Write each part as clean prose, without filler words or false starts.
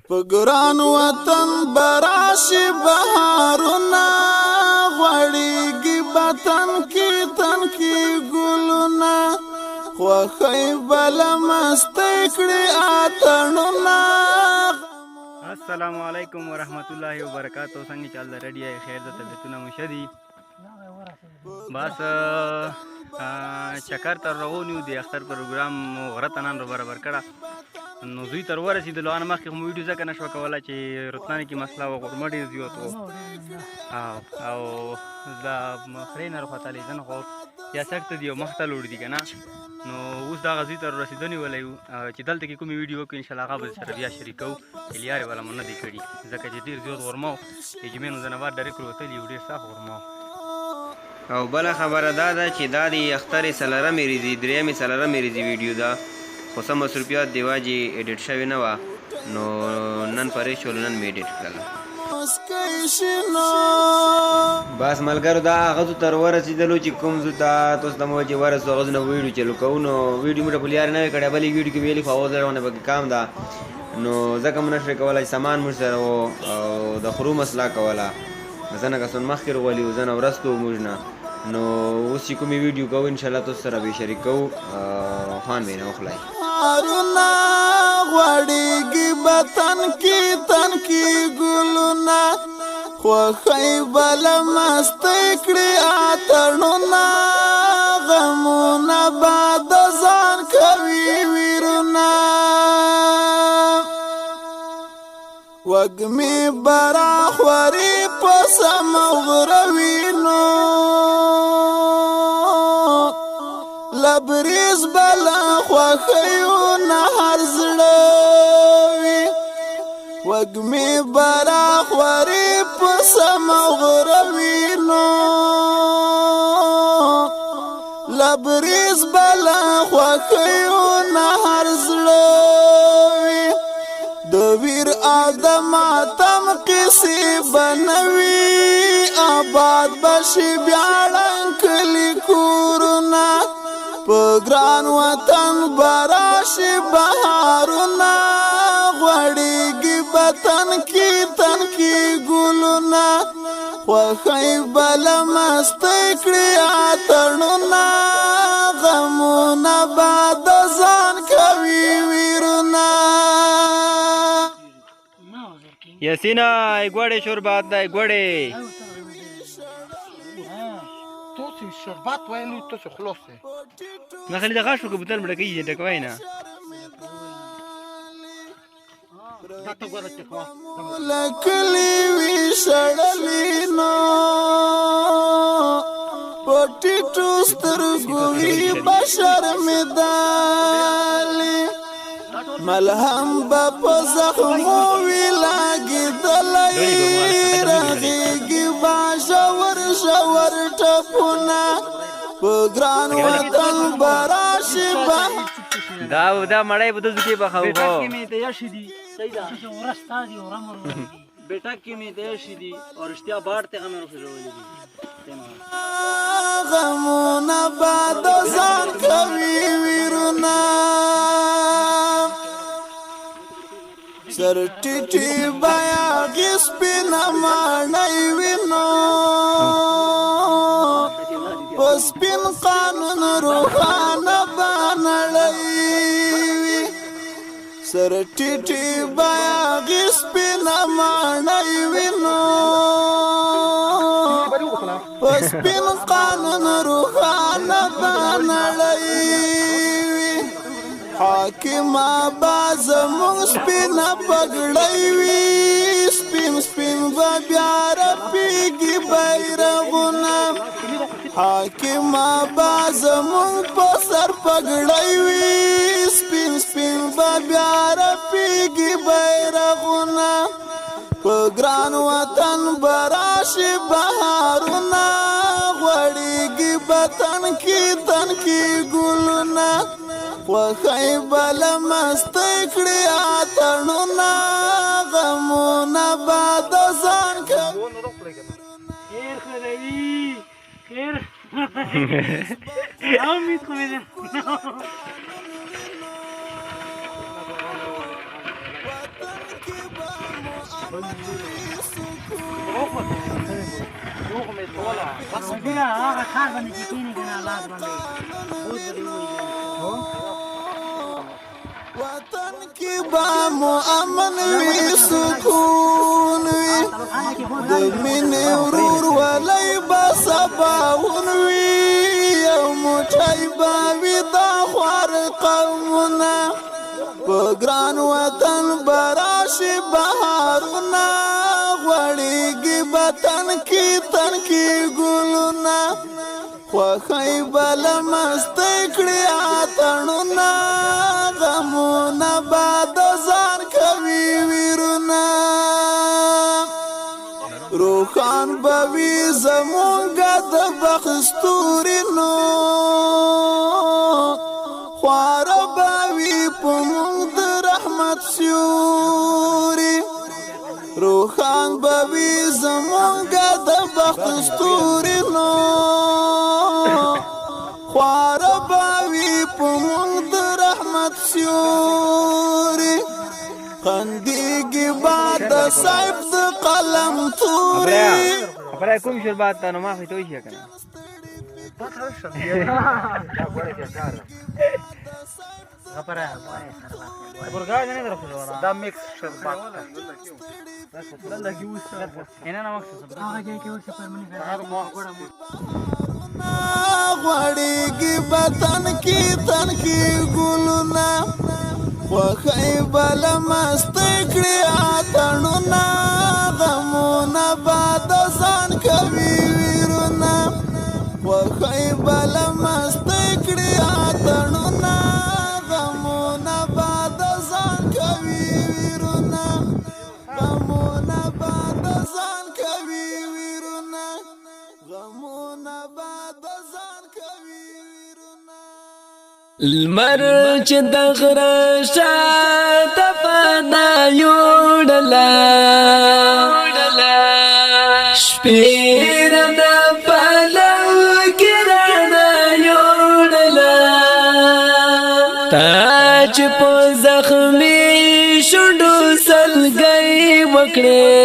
په ګران وطن براشي بهارونه غوړېږي وطن کې تن کې ګلونه خوښۍ بله مستۍ کړي اتڼونه. السلام علیکم ورحمت الله وبرکاتہ. څنګه چل دا ریډي خیر د طبیعتونه مشدي بس چکر تر روانیو د اختر پروګرام غره ته نن برابر کړه. نو زوی تر ورسېدلو ان مخکې خو مو ویډیو ځکه نشوه کولی چې رتنانې کې مسله وه غرمه ډېر زیات و او دا خرې نه راختلی زه نه خو یا سړک ته دي او مخ ته لوړ دي که نه. نو اوس دغه زوی ته رسېدنې ولی یو چې دلته کې کومې ویډیو وکړو انشاءالله هغه به سره بیا شریکوو. لیارې والا مو نه دی کړي ځکه چې ډېر زیات غرمه و د جمعې نه نه بعد ډایرکټ وتلي یو ډېر سخت غرمه و. او بله خبره دا ده چې دا د اختر څلرمې ورځې درېیمې څلرمې ورځې ویډیو ده خو څه مصروفیات د وجې ایډیټ شوې نه وه نو نن پرې شولو نن مې ایډیټ کړله. بس ملګرو دا هغه ځو ته ورسېدلو چې کوم ځو ته تاسو ته مو چې ورسو هغه ځو نه ویډیو چلو کوو نو ویډیو مې ټپه لیارې نه وې کړې بلې ویډیو کې ویلي خو اواز لرونه پکې کام ده نو ځکه مو نشوې کولی سامان موږ سره و او د خرو مسله کوله زه نه کسون مخکې راغلي وو زه نه ورستو موږ نه نو اوس چې کومې ویډیو کوو انشاءالله تاسو سره به یې شریکوو خوان به یې نه وخلئ. هارونه غوړېږي وطن کې تن کې ګلونه خوښۍ بله مستۍ کړي اتڼونه غمونه به د ځان کوي ویرونه وږمې به راخوري په سمه غروینو لبریز بله خوښیو نه هر زړه وي وږمې به راخوري په سمه غروینو لبریز بله خوښیو نه هر زړه وي د ویر او د ماتم قصې به نه وي آباد به شي بیا ړنګ کلي کورونه په ګران وطن به راشي بهارونه غوړېږي وطن کې تن کې ګلونه خوښۍ بله مستۍ کړي اتڼونه غمونه به د ځان کوي ویرونه. یسینا ایگوڑے شربات دا ایگوڑے تو سی شربات وایلو تو سی خلاص دی ما خلی دا غاشو که بوتل مړه کېږي ډکوی نه دا ته ګوره چې خوا لکلي وي شړلي نو په ټیټو سترګو وي به شرمېدلې ملهم به په زخمو وي لګېدلی رغېږي به ژور ژور ټپونه په ګران وطن به راشي به دا مړی به دلته کې بخو بیٹک کې مې تیار شي دي صحیح ده ورستا دي ورمر بیٹک کې مې تیار شي دي اور اشتیا باړ ته غمه روښولې دي غمونه به د ځان کوي ویرونه سر ټیټي بیا غي سپینه ماڼۍ وینو په سپین قانون روښانه به نړۍ وي سر ټیټي بیا غي سپینه ماڼۍ وینو په سپین قانون روښانه به نړۍ وي حاکمه به زموږ سپینه پګړۍ وي سپین سپین به بیا رپېږي بیرغونه حاکمه به زموږ په سر پګړۍ وي سپین سپین به بیا رپېږي بیرغونه په ګران وطن به راشي بهارونه غوړېږي وطن کې تن کې ګلونه خوښۍ بله مستۍ کړي اتڼونه غمونه به د ځان کوي. خیر خدایي خیر امید خو مې وطن کې وطن کی با امن وی سکون وی د مینې ورور ولی با سباون وی یو موټی با وی دا خوار قومونه په ګران وطن براشي بهارونه غوړېږي به تنکي ګلونه خوښۍ به له مستۍ کړي اتڼونه غمونه به د ځان کوي ویرونه روښان به وي زمونږ د بخت ستوري نو خواره به وي په موږ د رحمت سیوري روښان به وي زمونږ د بخت ستوري نو خواره به وي په موږ د رحمت سیوري خندېږي به د سیف د قلم توري خبره کوم شربات ته نو ما خو توي شي کنه دا میکس شربات غوړېږي به تنکي ګلونه خوښۍ به له مستۍ کړي اتڼونه غمونه به د ځان کوي ویرونه خوښۍ به له مستۍ کړي اتڼونه غمونه به د ځان کوي ویرونه غمونه به د ځان کوي ویرونه غمونه به د ځان کوي ویرونه المر چې د غره شاته فنا یوړله شپېر د پلو کې رڼا یوړله تاج په زخمي شونډو سلګۍ وکړې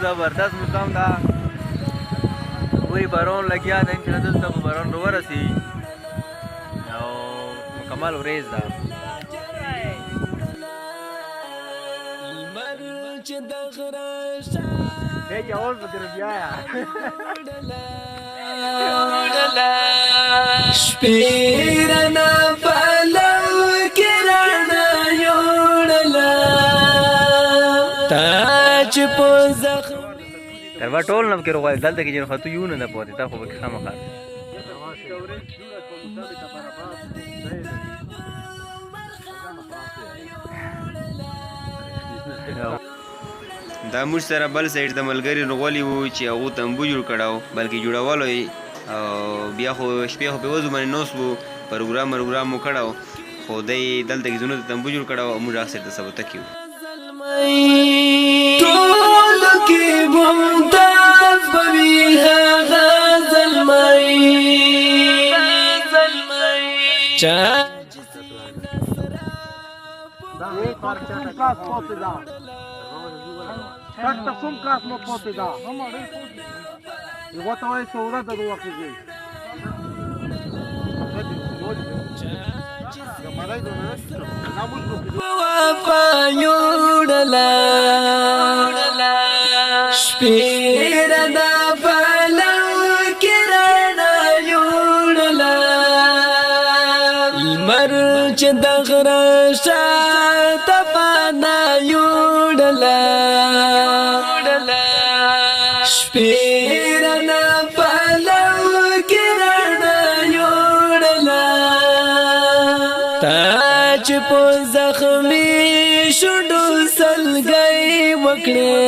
زبردست مقام دا وی بارون لګیا ده چې دلته به بارون ورسي او مکمل ورېز ده دی اول به در بیا شپېرنه پلو کې رڼا یوړله تاج په زخم تربا ټول نم کې روغای دلته کې جن خطو یو نه پوهه تا خو به خامخا دا موږ سره بل سایډ د ملګري نغولي وو چې هغو تنبو جوړ کړی و بلکې جوړولو یې او بیا خو شپې خو په وضو باندې نوس وو پروګرام مو کړی و خو دی دلته کې زونو ته تنبو جوړ کړی و او موږ اکثر ته سبا تکي وو ټولو کې ممتاز به وي هغه زلمی چا Както сумка но поте да. И вот това е саура да дуа кизи. وفا یوړله شپېرنه پلو کې رڼا یوړله لمر چې د غره شاته فنا یوړله شپېرنه پلو کې رڼا یوړله تاج په زخمي شونډو سلګۍ وکړې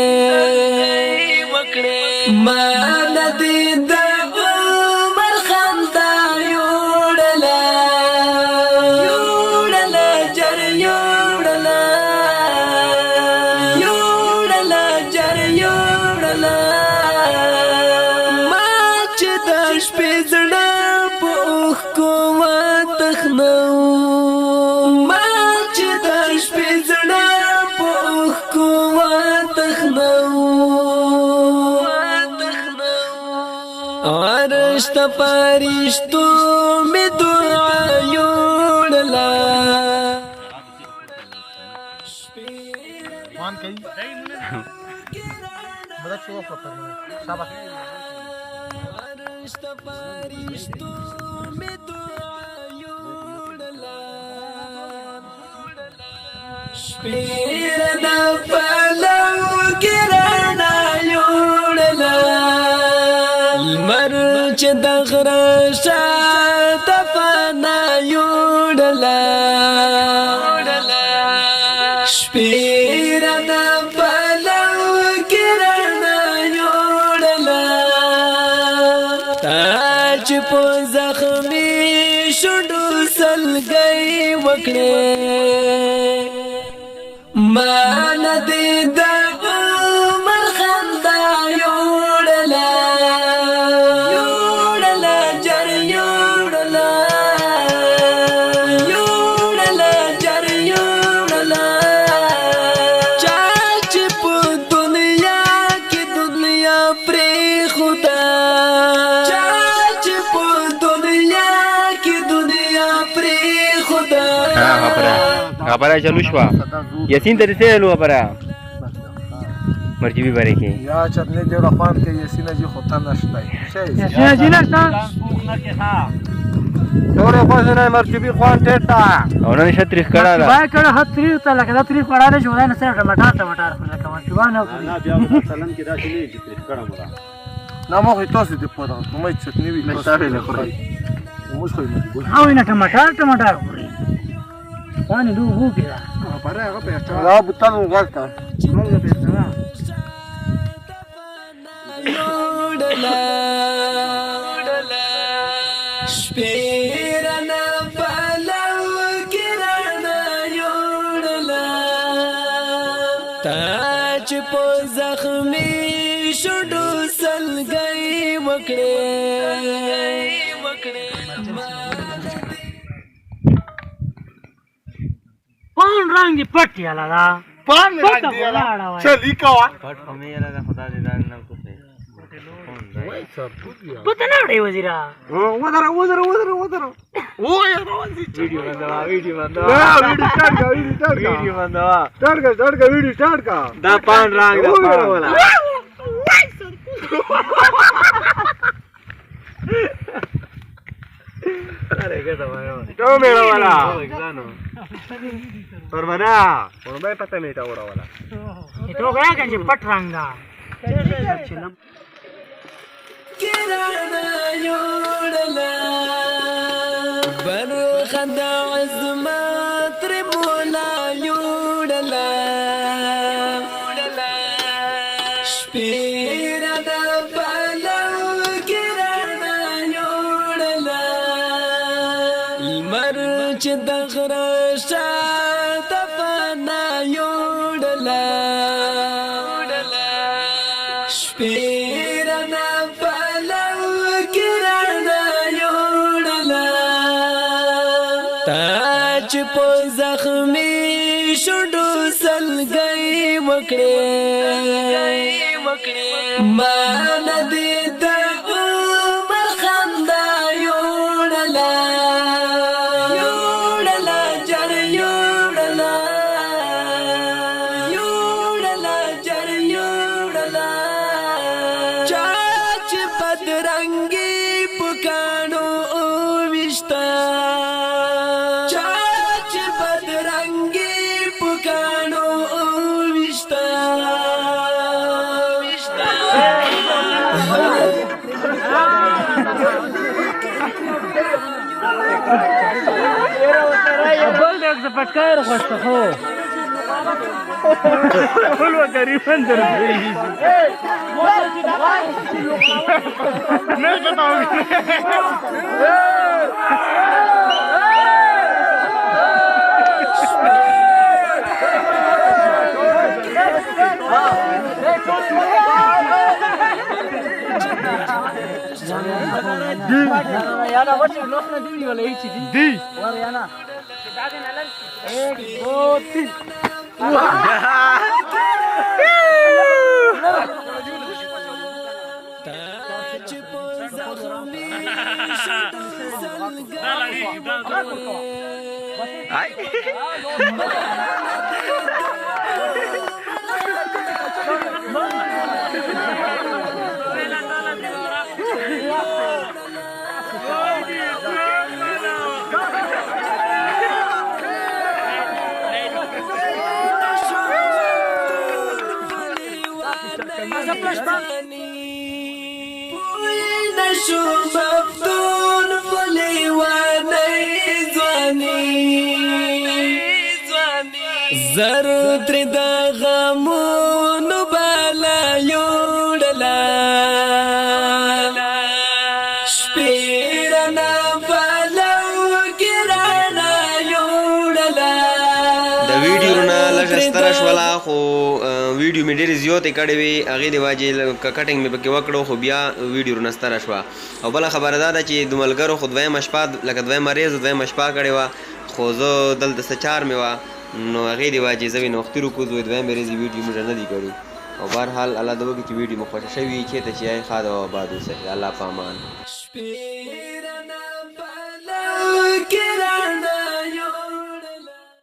ما ندی د عمر خندا یوړله جر یوړله جر یوړله ما چې د شپې زړه په اوښکو وتخنو ما عرش ته فرشتو می دعا یوړلا مان کوي مدد شو وکړه شاباش عرش ته فرشتو می دعا یوړلا شپیر د پلو ګرنا یوړلا مرچ د غره شاته فنا یوړلا شپیر د پلو ګرنا یوړلا تاج په زخمی شډو سلګي وکړې مان دې د عمر خندا یوړلا یوړلا جر یوړلا یوړلا جر یوړلا چاچ په دنیا کې دنیا پرې خدا چاچ په دنیا کې دنیا پرې خدا خبره چلو شو یاسین ته دې له خبره مرجی به بره کې یا چرنه دې رفان کې یسینه جی خطا نشته شي یسینه جی نشته تورې خوښنه مرجی خوان ټټا او نن شتریخ کړه دا بای کړه هت تریخ ته لکه دا تریخ وړاله جوړه نه سره ټماټر لکه مشوان او نه بیا مثلا کې دا چې نه چې تریخ کړه مرا نه مو تاسو دې په دا کومه چټنی وی تاسو نه خوري مو خو نه او نه ټماټر خوري باندې دوه وو کېدا پاره هغه په احترام را بوتل غلطه موږ په احترام شپیرنا پلو ګرنا یوړلا تاج په زخمی شډو سلګي وکړې پان رنگ دی پټی الا دا پان رنگ دی الا چلی کوا پټ فمې اله دا خدا دې دان نه کوته وای سر پوتیا پته نه وړي وزیرا ودر وای ویډیو بندوا ویډیو سٹارٹ کا دا پان رنگ دا پان والا अरे क्या दबाया तो मेरा वाला एग्जानो और बना और मैं पता नहीं था ओड़ा वाला itu gaya kan cepat rangga ګرنا یوړلا برخد عظمت مولا یوړلا شپیر د پلو ګرنا یوړلا مرچ د غره شاته فنا یوړلا شپیر د تاج په زخمی شډو سلګي وکړې مان دې د عمر خندا یوړلا یوړلا جر یوړلا یوړلا جر یوړلا چاچ بدرنګي پکانو وشتا بل دې څه پټکار خوسته خو ټول غریبان درځي نه Yana what's your last name you will eat دی Yana 1 2 3 تاج په Ay. نشو مفتون فلیوانی زر تر د غمونو بالا یوړلا شپیرنا بالا ګرانا یوړلا د ویډیو نه لږ ستره شوله خو ویډیو مې ډېرې زیاتې کړې وې هغې د وجې کټینګ مې پکې وکړو خو بیا ویډیو نه ستره شوه او بله خبره دا ده چې د ملګرو خو دویمه شپه لکه دویمه ورځ دویمه شپه کړې وه خو زه دلته څه چار مې وه نو هغې د وجې زه وې نو وختي رکوز وې دویمې ورځې ویډیو موږ نه دي کړي او بهرحال الله دې وکړي چې ویډیو مو خوښه شوي وي چېرته چې یې ښاد او آباد اوسئ د الله په امان شپیرنا بالا ګرانا